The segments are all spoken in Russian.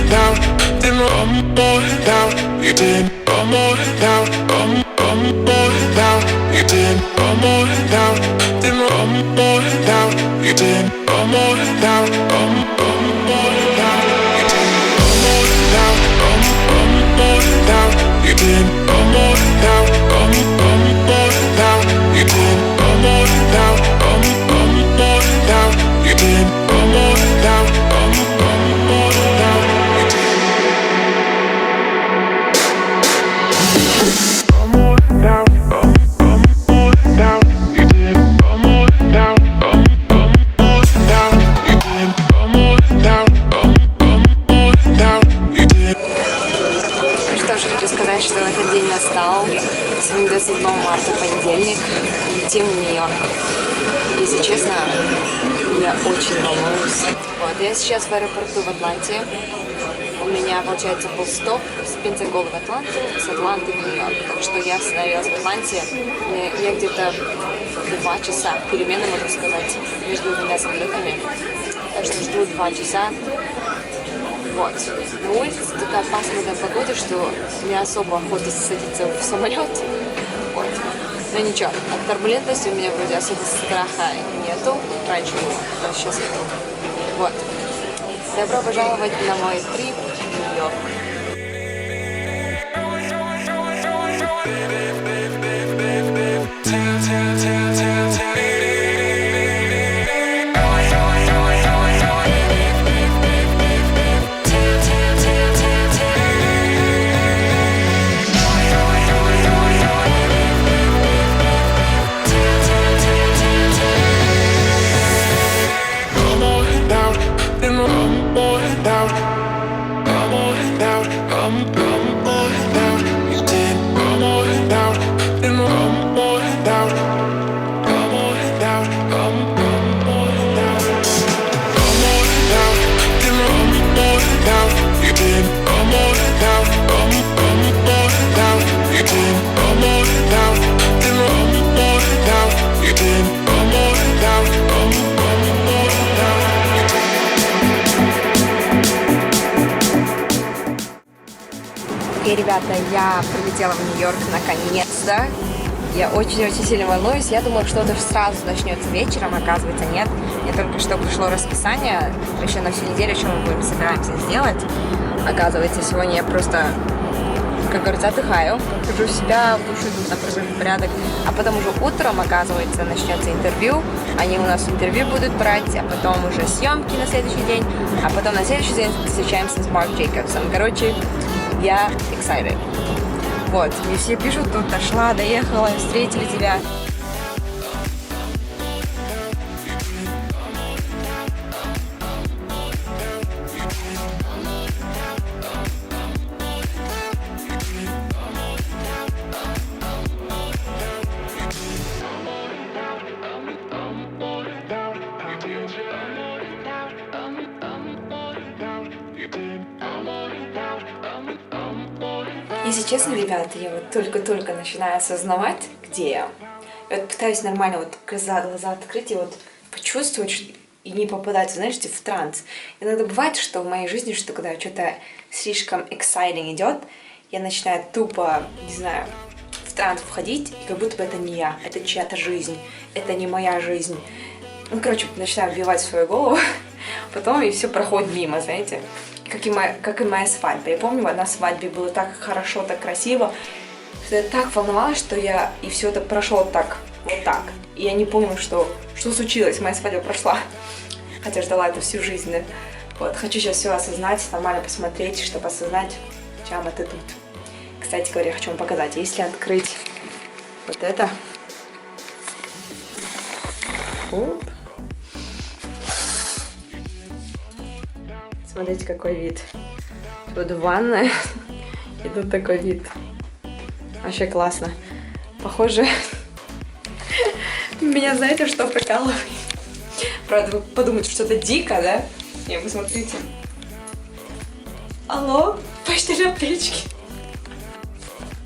down, then I'm more down. You did, I'm more down, I'm more down. You did, I'm more down, then I'm more down. You did, I'm more down, I'm more down. You did, I'm more down, I'm more down. You did, I'm more down, I'm more down. You did, I'm more down, I'm more down. You did, I'm more down, I'm more down. You did. I'm more down, I'm more down. You did, I'm more down, I'm more down. You did, I'm more down, I'm more down. You did. Что ж, хочу сказать, что этот день настал. Сегодня 27 марта, понедельник. Летим в Нью-Йорк. Если честно, я очень волнуюсь. Вот, я сейчас в аэропорту в Атланте. У меня, получается, был стоп с Пентагола в Атланту, с Атланты в Нью-Йорк. Так что я остановилась в Атланте. Я где-то 2 часа перемены, можно сказать, между двумя самолетами. Так что жду 2 часа. Вот. На улице такая пасмурная погода, что не особо охота садиться в самолет. Вот. Но ничего, от турбулентности у меня вроде особо страха нету. Раньше было, но сейчас нету. Вот. Добро пожаловать на мой трип в Нью-Йорк. Окей, ребята, я прилетела в Нью-Йорк наконец-то. Я очень-очень сильно волнуюсь. Я думала, что это сразу начнется вечером, оказывается, нет. Мне только что пришло расписание еще на всю неделю, что мы собираемся сделать. Оказывается, сегодня я просто, как говорится, отдыхаю, прихожу в себя, душу, привожу в порядок. А потом уже утром, оказывается, начнется интервью. Они у нас интервью будут брать, а потом уже съемки на следующий день. А потом на следующий день встречаемся с Марк Джейкобсом. Короче, я excited. Вот, мне все пишут, тут дошла, доехала, встретили тебя. Если честно, ребята, я вот только-только начинаю осознавать, где я. Я вот пытаюсь нормально вот глаза открыть и вот почувствовать и не попадать, знаешь, в транс. Иногда бывает, что в моей жизни, что когда что-то слишком exciting идет, я начинаю тупо, не знаю, в транс входить, и как будто бы это не я, это чья-то жизнь, это не моя жизнь. Ну, короче, начинаю вбивать в свою голову, потом и все проходит мимо, знаете. Как и моя свадьба. Я помню, на свадьбе было так хорошо, так красиво, что я так волновалась, что я... И все это прошло так, вот так. И я не помню, что случилось. Моя свадьба прошла. Хотя ждала это всю жизнь, да. Вот, хочу сейчас все осознать, нормально посмотреть, чтобы осознать, чем это тут. Кстати говоря, хочу вам показать. Если открыть вот это... Оп. Смотрите, какой вид. Тут ванная, и тут такой вид. Вообще классно. Похоже, меня, знаете, что прикалывает? Правда, вы подумаете, что это дико, да? Не, вы смотрите. Алло, почти аптечки.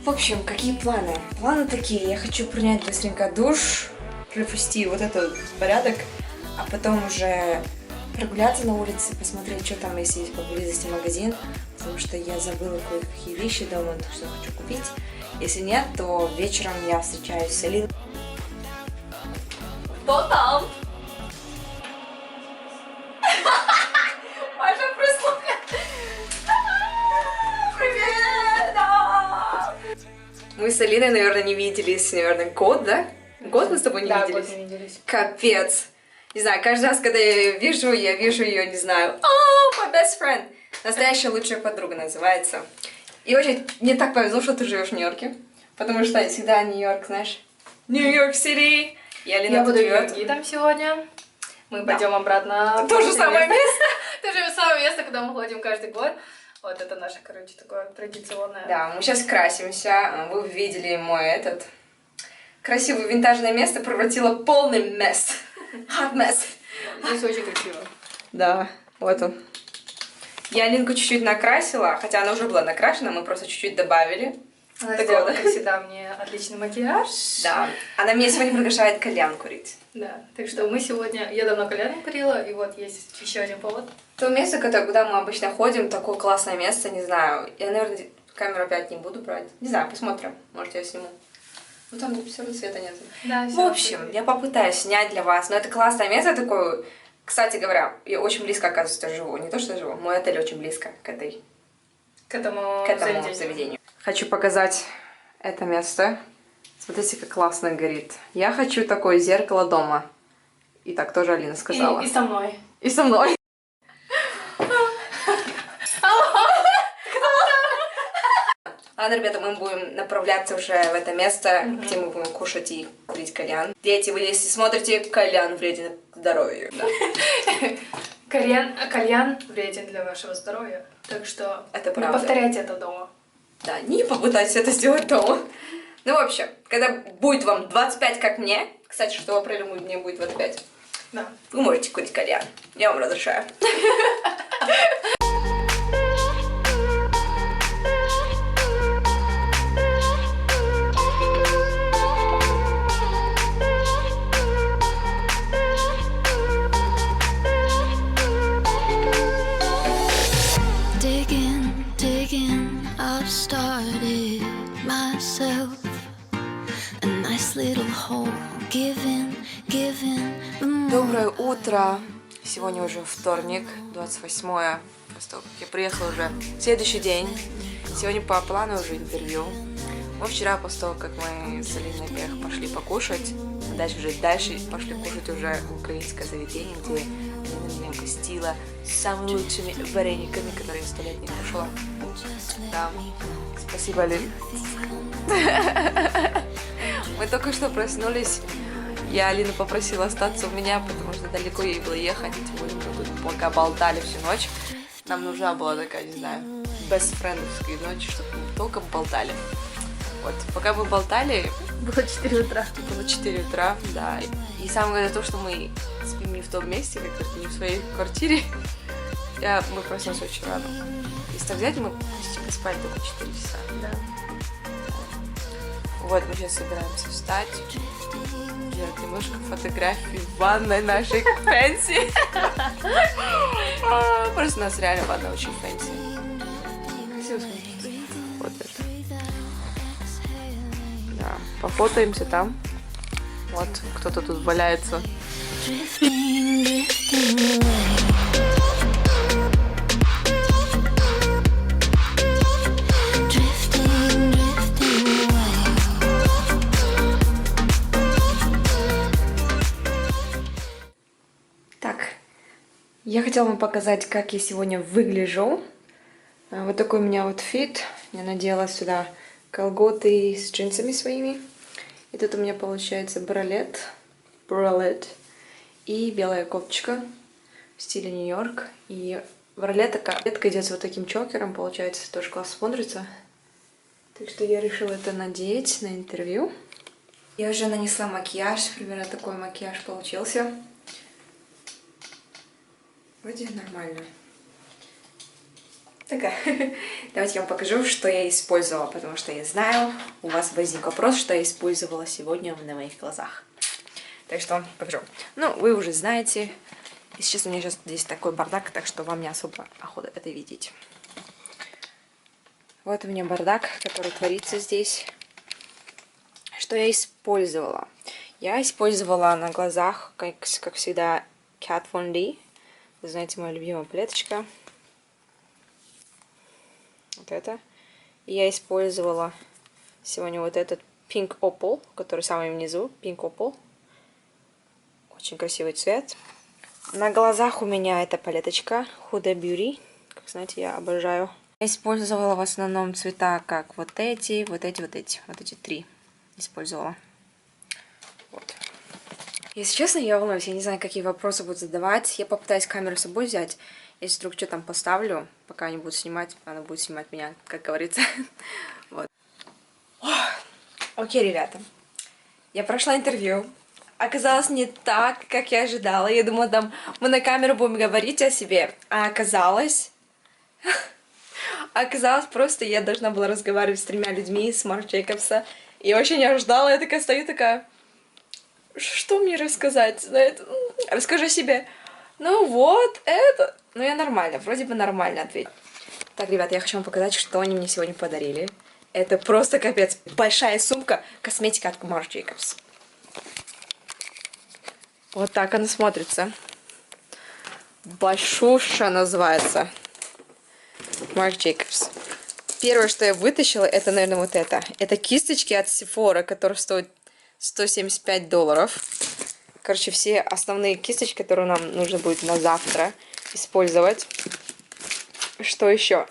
В общем, какие планы? Планы такие. Я хочу принять быстренько душ, привести вот этот порядок, а потом уже прогуляться на улице, посмотреть, что там, если есть поблизости магазин, потому что я забыла кое-какие вещи дома, что хочу купить. Если нет, то вечером я встречаюсь с Алиной. Кто там? Маша пришла. Привет! Мы с Алиной, наверное, не виделись, наверное, год, да? Год мы с тобой не виделись? Да, год не виделись. Капец. Не знаю, каждый раз, когда я вижу ее, не знаю. Oh, my best friend. Настоящая лучшая подруга называется. И очень мне так повезло, что ты живешь в Нью-Йорке. Потому что всегда Нью-Йорк, знаешь, Нью-Йорк-Сити. И Алина я тут буду живет. гидом сегодня. Мы пойдем обратно. То же самое место. То же самое место, куда мы ходим каждый год. Вот это наше, короче, такое традиционное. Да, мы сейчас красимся. Вы видели мой этот красивое винтажное место превратило в полный месс. Hot mess. Здесь очень красиво. Да, вот он. Я Алинку чуть-чуть накрасила, хотя она уже была накрашена, мы просто чуть-чуть добавили. Она сделала, как всегда, мне отличный макияж. Да. Она меня сегодня приглашает кальян курить. Да, так что мы сегодня... Я давно кальян не курила, и вот есть еще один повод. То место, куда мы обычно ходим, такое классное место, не знаю. Я, наверное, камеру опять не буду брать. Не знаю, посмотрим. Может, я сниму. Ну, там все равно света нет. Да, в общем, я попытаюсь снять для вас. Но это классное место такое. Кстати говоря, я очень близко, оказывается, живу. Не то, что живу, мой отель очень близко к этому заведению. Хочу показать это место. Смотрите, как классно горит. Я хочу такое зеркало дома. И так тоже Алина сказала. И со мной. И со мной. Ладно, ребята, мы будем направляться уже в это место, где мы будем кушать и курить кальян. Дети, вы если смотрите, кальян вреден здоровью. Да. Кальян вреден для вашего здоровья, так что это не повторяйте это дома. Да, не попытайтесь это сделать дома. Ну, в общем, когда будет вам 25, как мне, кстати, что в апреле мне будет 25, да. Вы можете курить кальян. Я вам разрешаю. I've started myself a nice little hole, giving. Доброе утро. Сегодня уже вторник, 28-е. После того, как я приехала уже следующий день. Сегодня по плану уже интервью. Мы вчера, после того, как мы с Алиной наверх пошли покушать, дальше пошли кушать уже в украинское заведение, где Алина меня угостила самыми лучшими варениками, которые я 100 лет не кушала. Да. Спасибо, Алин. Мы только что проснулись. Я Алину попросила остаться у меня, потому что далеко ей было ехать. Тем более мы тут пока болтали всю ночь. Нам нужна была такая, не знаю, бестфрендовская ночь, чтобы мы только болтали. Вот, пока мы болтали... Было 4 утра. Было 4 утра, да. И самое главное то, что мы спим не в том месте, как не в своей квартире. Мы проснулись очень рано. Если так взять, мы почти поспали только 4 часа. Да. Вот, мы сейчас собираемся встать. Делать немножко фотографий в ванной нашей фэнси. Просто у нас реально ванна очень фэнси. Красиво смотрится. Вот это. Да, пофотаемся там. Вот, кто-то тут валяется. Я хотела вам показать, как я сегодня выгляжу. Вот такой у меня аутфит. Я надела сюда колготы с джинсами своими. И тут у меня получается бралет и белая кофточка в стиле Нью-Йорк. И бралетка идет с вот таким чокером, получается, тоже классно смотрится. Так что я решила это надеть на интервью. Я уже нанесла макияж, примерно такой макияж получился. Вроде нормально. Такая. Давайте я вам покажу, что я использовала, потому что я знаю, у вас возник вопрос, что я использовала сегодня на моих глазах. Так что покажу. Ну, вы уже знаете, Если честно, у меня сейчас здесь такой бардак, так что вам не особо охота это видеть. Вот у меня бардак, который творится здесь. Что я использовала? Я использовала на глазах, как всегда, Kat Von D. Вы знаете, моя любимая палеточка. Вот это. И я использовала сегодня вот этот Pink Opal, который самый внизу. Pink Opal. Очень красивый цвет. На глазах у меня эта палеточка Huda Beauty. Как знаете, я обожаю. Я использовала в основном цвета, как вот эти три. Использовала. Вот. Если честно, я волнуюсь. Я не знаю, какие вопросы будут задавать. Я попытаюсь камеру с собой взять. Если вдруг что там поставлю, пока они будут снимать, она будет снимать меня, как говорится. Вот. Окей, ребята. Я прошла интервью. Оказалось не так, как я ожидала. Я думала, там мы на камеру будем говорить о себе. А оказалось... Оказалось, просто я должна была разговаривать с 3 людьми с Марк Джейкобса. И очень не ожидала. Я такая стою, такая... Что мне рассказать? Расскажи себе. Ну вот, это... Ну я нормально, вроде бы нормально ответила. Так, ребята, я хочу вам показать, что они мне сегодня подарили. Это просто капец. Большая сумка косметика от Марк Джейкобс. Вот так она смотрится. Большуша называется. Марк Джейкобс. Первое, что я вытащила, это, наверное, вот это. Это кисточки от Sephora, которые стоят $175. Короче, все основные кисточки, которые нам нужно будет на завтра использовать. Что еще?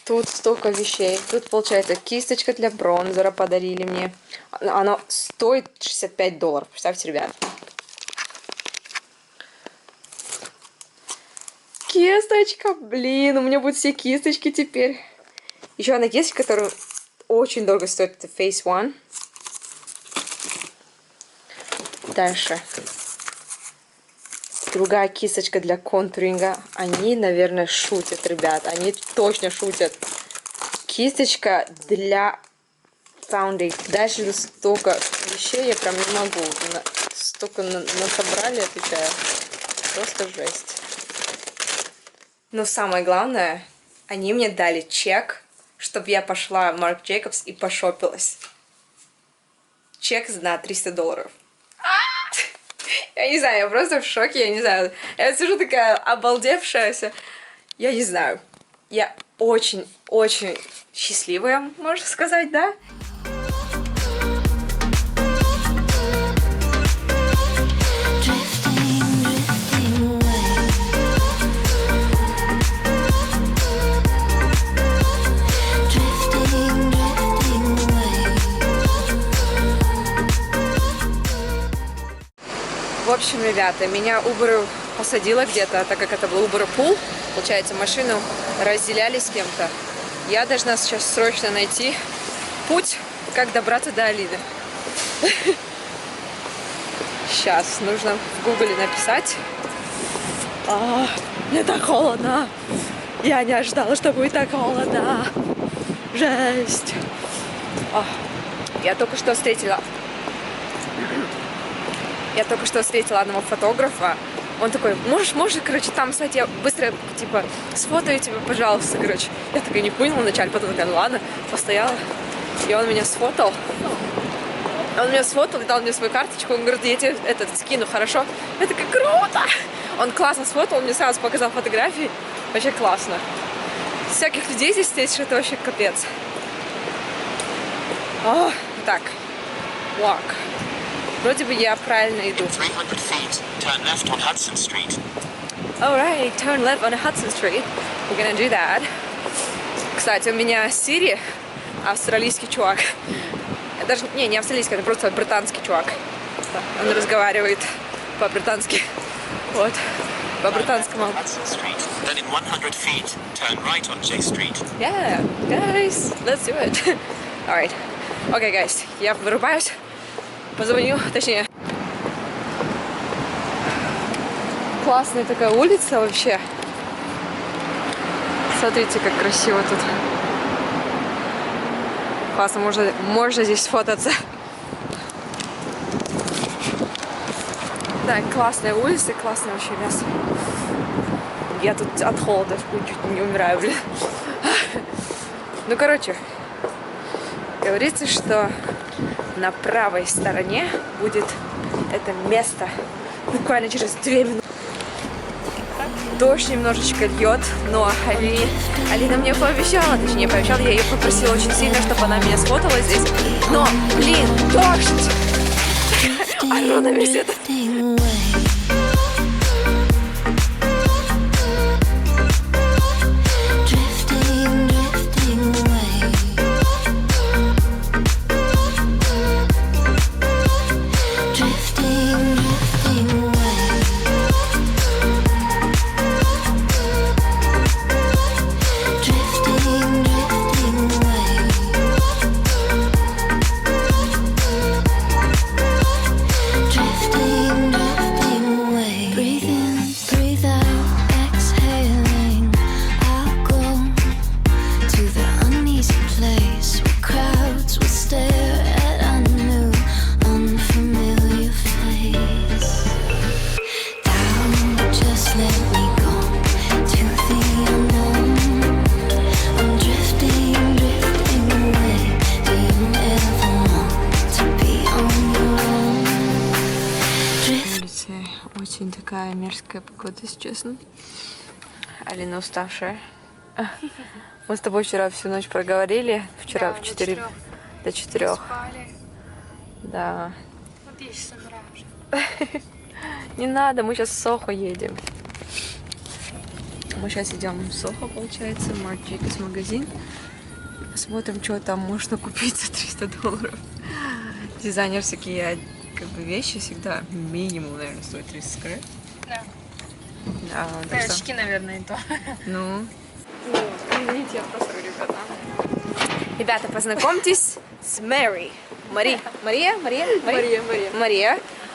Тут столько вещей. Тут, получается, кисточка для бронзера подарили мне. Она стоит $65. Представьте, ребят. Кисточка, блин, у меня будут все кисточки теперь. Еще одна кисточка, которая очень дорого стоит, это Face One. Дальше. Другая кисточка для контуринга. Они, наверное, шутят, ребят. Они точно шутят. Кисточка для foundation. Дальше тут столько вещей, я прям не могу. Столько насобрали, отвечаю. Просто жесть. Но самое главное, они мне дали чек, чтобы я пошла в Марк Джейкобс и пошопилась. Чек на $300. Я не знаю, я просто в шоке, я не знаю. Я сижу такая обалдевшаяся. Я не знаю. Я очень-очень счастливая, можно сказать, да? В общем, ребята, меня Uber посадила где-то, так как это был Uber Pool. Получается, машину разделяли с кем-то. Я должна сейчас срочно найти путь, как добраться до Алины. Сейчас нужно в Гугле написать. Мне так холодно. Я не ожидала, что будет так холодно. Жесть. Я только что встретила одного фотографа. Он такой, можешь, короче, там, кстати, я быстро, типа, сфотаю тебя, пожалуйста, короче. Я такая не поняла вначале, потом такая, ну ладно, постояла. И он меня сфотал. И дал мне свою карточку. Он говорит, я тебе скину, хорошо? Я такая, круто! Он классно сфотал, он мне сразу показал фотографии. Вообще классно. Всяких людей здесь встретишь, это вообще капец. Так, walk. Вроде бы я правильно иду. 300 feet, turn left on Hudson Street. Alright, turn left on Hudson Street. We're gonna do that. Кстати, у меня Siri, австралийский чувак. Даже не австралийский, это просто британский чувак. Он разговаривает по-британски. Вот. По-британскому. Hudson Street. Then in 100 feet, turn right on J Street. Yeah, guys, let's do it. Alright. Okay, guys, я вырубаюсь. Позвоню, точнее. Классная такая улица вообще. Смотрите, как красиво тут. Классно, можно здесь сфотаться. знаю, классная улица, классное вообще место. Я тут от холода чуть не умираю, блин. Ну, короче, говорится, что на правой стороне будет это место буквально через 2 минуты. Дождь немножечко льет, но Алина мне пообещала, точнее пообещала, я ее попросила очень сильно, чтобы она меня сфотала здесь. Но, блин, дождь! Алена везет. Очень такая мерзкая погода, если честно. Алина уставшая. Мы с тобой вчера всю ночь проговорили. Вчера в 4 до 4. Да. Вот я сейчас умираю уже. Не надо, мы сейчас в Сохо едем. Мы сейчас идем в Сохо, получается, в Marc Jacobs магазин. Посмотрим, что там можно купить за $300. Дизайнерские как бы вещи всегда минимум, наверное, стоит 30 крэ. Да. Да, так что... Очки, наверное, и то. Ну, извините, я просто ребята. Ребята, познакомьтесь с Мэри. Мария.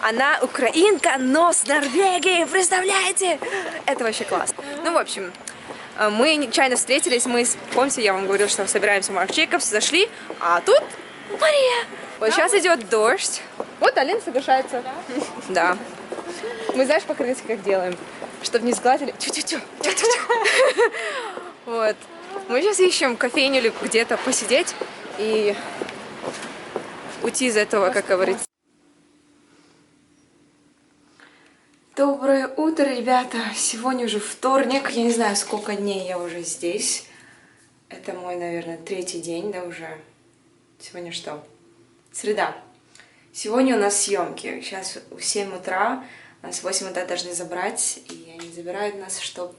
Она украинка, но с Норвегии, представляете? Это вообще классно. Ну, в общем, мы нечаянно встретились, помните, я вам говорила, что собираемся в Marc Jacobs, зашли, а тут Мария. Вот сейчас идет дождь. Вот Алина соглашается. Да. Мы, знаешь, покрытие как делаем, чтобы не сгладили. Вот. Мы сейчас ищем кофейню или где-то посидеть и уйти из этого, как говорится. Доброе утро, ребята. Сегодня уже вторник. Я не знаю, сколько дней я уже здесь. Это мой, наверное, 3-й день, да, уже. Сегодня что? Среда. Сегодня у нас съемки. Сейчас в 7 утра. Нас в 8 утра должны забрать. И они забирают нас, чтобы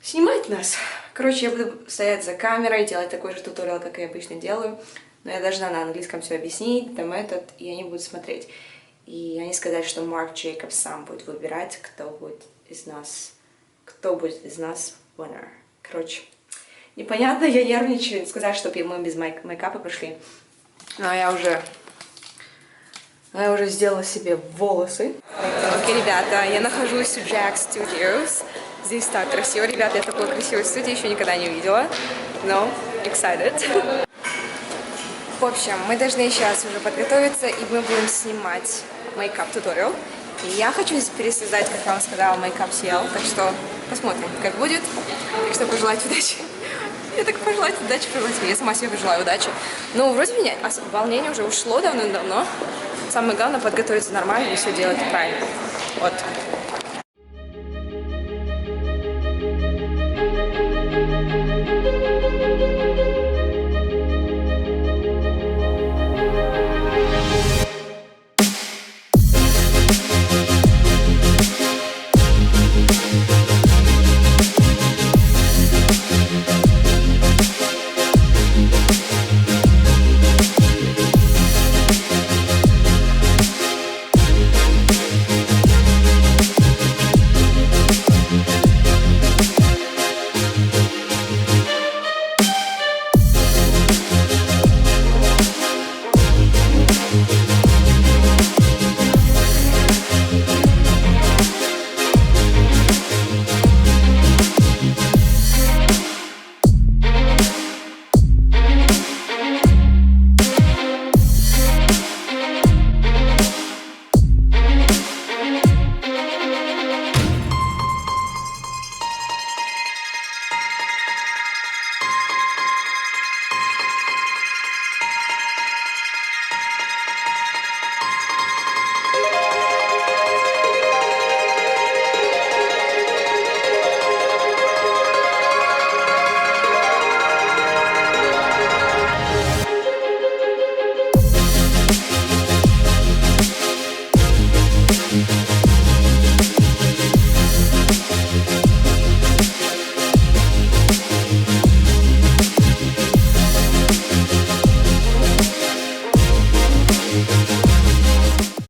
снимать нас. Короче, я буду стоять за камерой, делать такой же туториал, как я обычно делаю. Но я должна на английском все объяснить, там этот, и они будут смотреть. И они сказали, что Marc Jacobs сам будет выбирать, кто будет из нас winner. Короче, непонятно, я нервничаю. Сказали, чтобы мы без мейкапа пришли. Но я уже сделала себе волосы. Окей, ребята, я нахожусь в Jack Studios. Здесь так красиво, ребята, я такой красивой студии еще никогда не видела. Но excited. В общем, мы должны сейчас уже подготовиться, и мы будем снимать мейкап-туториал. И я хочу пересоздать, как я вам сказала, мейкап-сериал. Так что посмотрим, как будет. Так что пожелать удачи. Я так пожелать удачи, я сама себе пожелаю удачи. Ну, вроде меня волнение уже ушло давно-давно. Самое главное подготовиться нормально и все делать правильно. Вот.